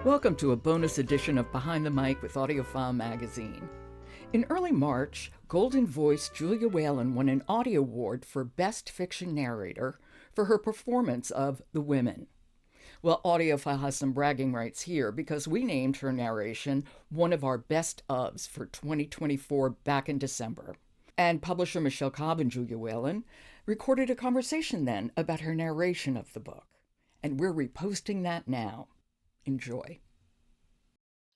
Welcome to a bonus edition of Behind the Mic with AudioFile magazine. In early March, Golden Voice Julia Whelan won an Audio Award for Best Fiction Narrator for her performance of The Women. Well, AudioFile has some bragging rights here because we named her narration one of our best ofs for 2024 back in December. And publisher Michelle Cobb and Julia Whelan recorded a conversation then about her narration of the book. And we're reposting that now. Enjoy.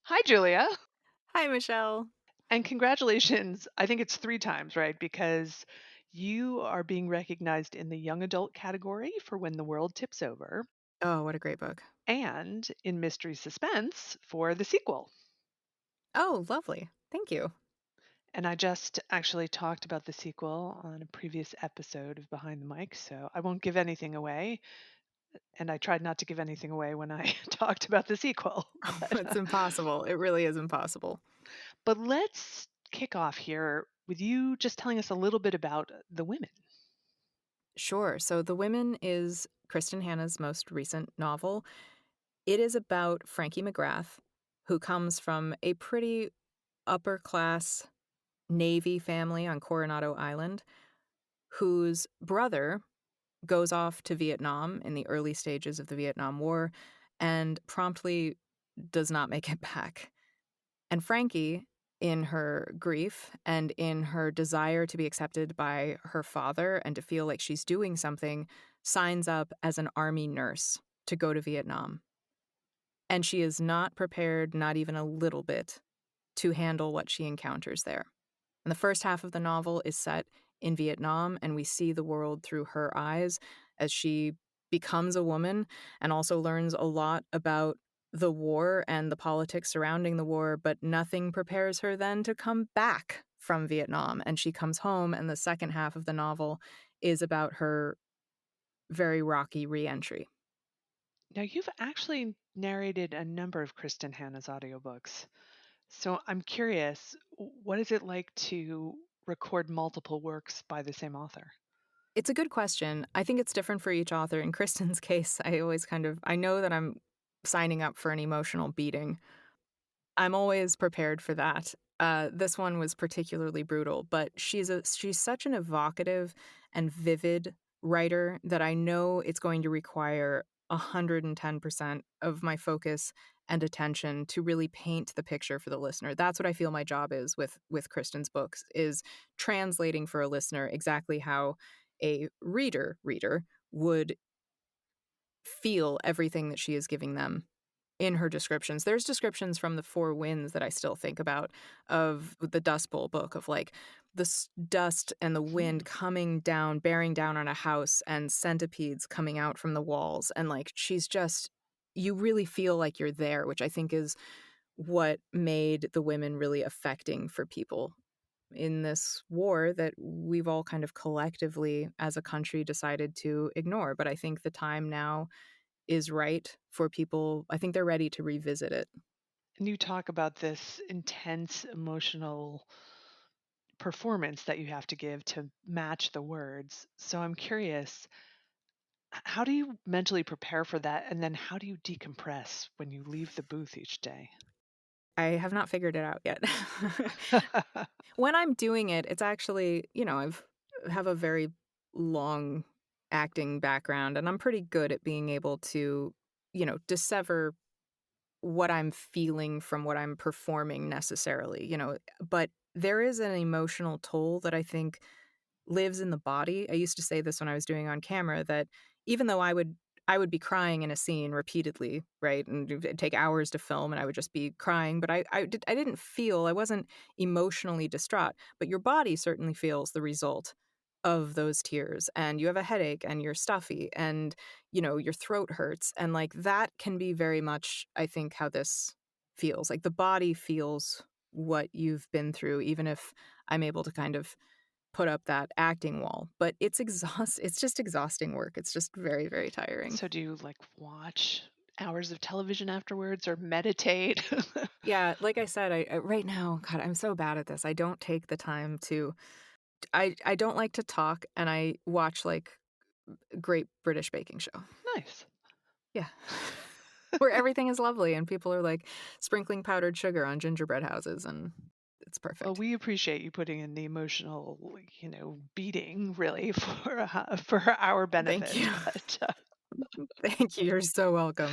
Hi, Julia. Hi, Michelle. And congratulations. I think it's 3 times, right? Because you are being recognized in the young adult category for When the World Tips Over Oh, what a great book. and in mystery suspense for the sequel. Oh, lovely. Thank you. And I just actually talked about the sequel on a previous episode of Behind the Mic, so I won't give anything away. And I tried not to give anything away when I talked about the sequel. It's impossible. It really is impossible. But let's kick off here with you just telling us a little bit about The Women. Sure. So The Women is Kristen Hanna's most recent novel. It is about Frankie McGrath, who comes from a pretty upper-class Navy family on Coronado Island, whose brother goes off to Vietnam in the early stages of the Vietnam War and promptly does not make it back. And Frankie, in her grief and in her desire to be accepted by her father and to feel like she's doing something, signs up as an army nurse to go to Vietnam. And she is not prepared, not even a little bit, to handle what she encounters there. And the first half of the novel is set in Vietnam, and we see the world through her eyes as she becomes a woman and also learns a lot about the war and the politics surrounding the war, but nothing prepares her then to come back from Vietnam. And she comes home, and the second half of the novel is about her very rocky re-entry. Now, you've actually narrated a number of Kristen Hanna's audiobooks. So I'm curious, what is it like to record multiple works by the same author? It's a good question. I think it's different for each author. In Kristen's case, I know that I'm signing up for an emotional beating. I'm always prepared for that. This one was particularly brutal, but she's such an evocative and vivid writer that I know it's going to require 110% of my focus and attention to really paint the picture for the listener. That's what I feel my job is with Kristen's books, is translating for a listener exactly how a reader would feel everything that she is giving them in her descriptions. There's descriptions from the Four Winds that I still think about, of the Dust Bowl book, of like the dust and the wind coming down, bearing down on a house, and centipedes coming out from the walls. And like, you really feel like you're there, which I think is what made The Women really affecting for people in this war that we've all kind of collectively as a country decided to ignore. But I think the time now is right for people. I think they're ready to revisit it. And you talk about this intense emotional performance that you have to give to match the words. So I'm curious, how do you mentally prepare for that? And then how do you decompress when you leave the booth each day? I have not figured it out yet. When I'm doing it, it's actually, have a very long acting background, and I'm pretty good at being able to, dissever what I'm feeling from what I'm performing necessarily, but there is an emotional toll that I think lives in the body. I used to say this when I was doing on camera, that even though I would be crying in a scene repeatedly, right? And it'd take hours to film and I would just be crying, but I wasn't emotionally distraught, but your body certainly feels the result of those tears, and you have a headache and you're stuffy and your throat hurts, and like that can be very much, I think, how this feels. Like the body feels what you've been through, even if I'm able to kind of put up that acting wall. But it's just exhausting work. It's just very, very tiring. So do you like watch hours of television afterwards or meditate? Yeah, like I said, I right now, God, I'm so bad at this. I don't take the time to I don't like to talk, and I watch like Great British Baking Show. Nice. Yeah. where everything is lovely and people are, like, sprinkling powdered sugar on gingerbread houses, and it's Well, perfect. we appreciate you putting in the emotional, beating really for our Thank benefit. you. But Thank you, you're so welcome.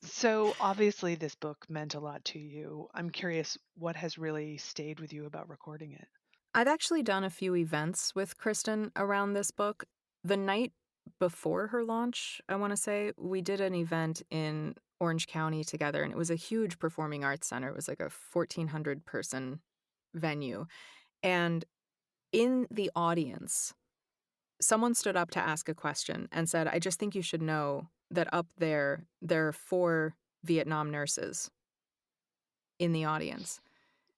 so obviously, this book meant a lot to you. I'm curious what has really stayed with you about recording it. I've actually done a few events with Kristen around this book. The night before her launch, I wanna say, we did an event in Orange County together, and it was a huge performing arts center. It was like a 1,400 person venue, and in the audience, someone stood up to ask a question and said, "I just think you should know that up there are 4 Vietnam nurses in the audience."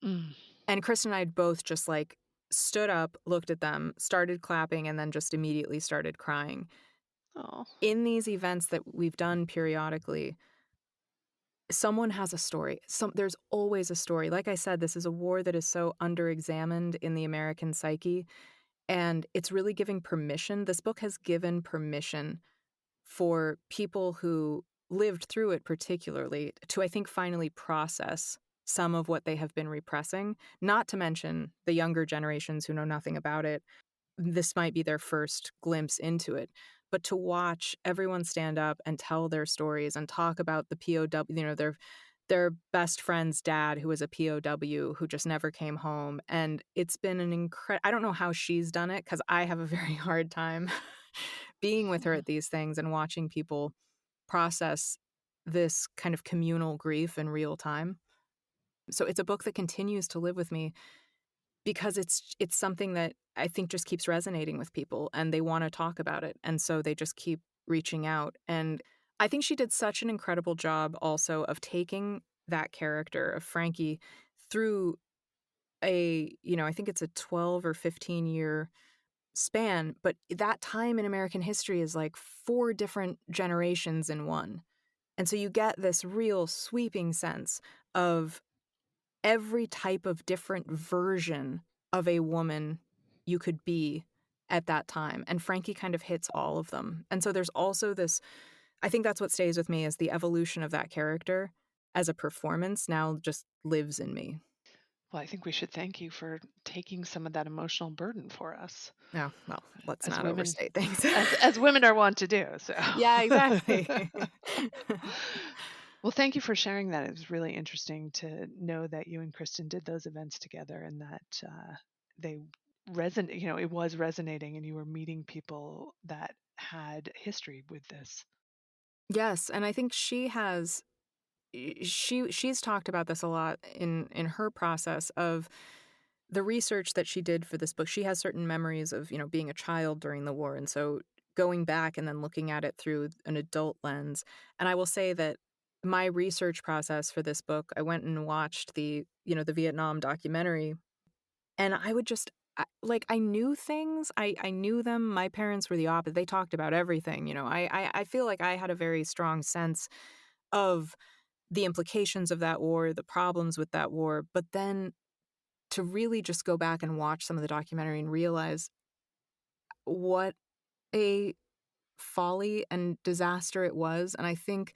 Mm. And Kristen and I both just, like, stood up, looked at them, started clapping, and then just immediately started crying. Oh, In these events that we've done periodically, someone has a story. There's always a story. Like I said, this is a war that is so underexamined in the American psyche, and it's really giving permission. This book has given permission for people who lived through it particularly to, I think, finally process some of what they have been repressing, not to mention the younger generations who know nothing about it. This might be their first glimpse into it, but to watch everyone stand up and tell their stories and talk about the POW, their best friend's dad who was a POW who just never came home, and it's been an I don't know how she's done it because I have a very hard time being with her mm. at these things and watching people process this kind of communal grief in real time. So it's a book that continues to live with me because it's something that I think just keeps resonating with people and they wanna talk about it, and so they just keep reaching out, and I think she did such an incredible job also of taking that character of Frankie through I think it's a 12 or 15-year span, but that time in American history is like 4 different generations in one, and so you get this real sweeping sense of every type of different version of a woman you could be at that time, and Frankie kind of hits all of them. And so there's also this I think that's what stays with me is the evolution of that character as a performance now just lives in me. Well, I think we should thank you for taking some of that emotional burden for us Oh, well, let's as not women, overstate things. as women are wont to do. So, Yeah, exactly. well, thank you for sharing that. It was really interesting to know that you and Kristen did those events together, and that they resonate. It was resonating, and you were meeting people that had history with this. Yes, and I think she's talked about this a lot in her process of the research that she did for this book. She has certain memories of, being a child during the war, and so going back and then looking at it through an adult lens. And I will say that my research process for this book, I went and watched the Vietnam documentary, and I would just I knew things. I knew them. My parents were the opposite. They talked about everything. I feel like I had a very strong sense of the implications of that war, the problems with that war, but then to really just go back and watch some of the documentary and realize what a folly and disaster it was. And I think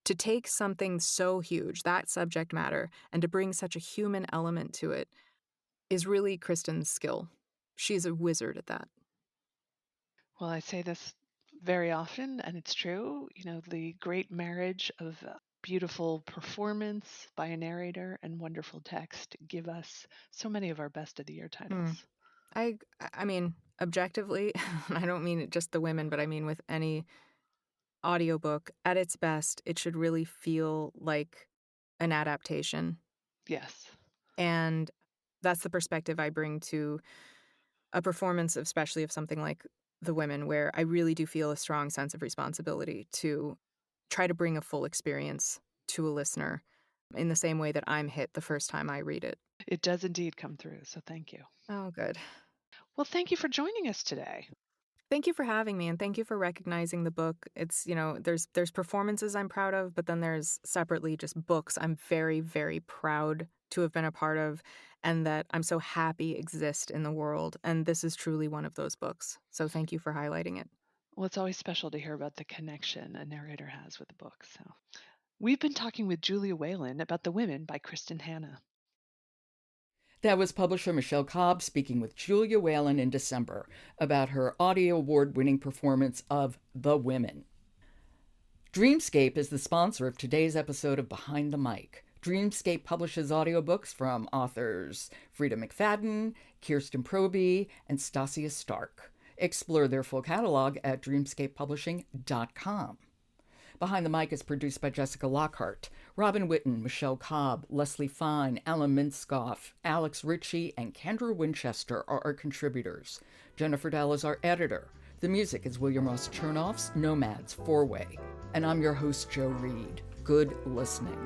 to take something so huge, that subject matter, and to bring such a human element to it is really Kristen's skill. She's a wizard at that. Well, I say this very often, and it's true. The great marriage of beautiful performance by a narrator and wonderful text give us so many of our best of the year Hmm. titles. I mean, objectively, I don't mean just the women, but I mean with any audiobook, at its best, it should really feel like an adaptation. Yes. And that's the perspective I bring to a performance, especially of something like The Women, where I really do feel a strong sense of responsibility to try to bring a full experience to a listener in the same way that I'm hit the first time I read it. It does indeed come through. So thank you. Oh, good. Well, thank you for joining us today. Thank you for having me and thank you for recognizing the book. There's performances I'm proud of, but then there's separately just books I'm very, very proud to have been a part of and that I'm so happy exist in the world. And this is truly one of those books. So thank you for highlighting it. Well, it's always special to hear about the connection a narrator has with the book. So we've been talking with Julia Whelan about The Women by Kristen Hanna. That was publisher Michelle Cobb speaking with Julia Whelan in December about her Audio Award-winning performance of The Women. Dreamscape is the sponsor of today's episode of Behind the Mic. Dreamscape publishes audiobooks from authors Frida McFadden, Kirsten Proby, and Stasia Stark. Explore their full catalog at dreamscapepublishing.com. Behind the Mic is produced by Jessica Lockhart. Robin Witten, Michelle Cobb, Leslie Fine, Alan Minskoff, Alex Ritchie, and Kendra Winchester are our contributors. Jennifer Dell is our editor. The music is William Ross Chernoff's Nomads 4-Way. And I'm your host, Joe Reed. Good listening.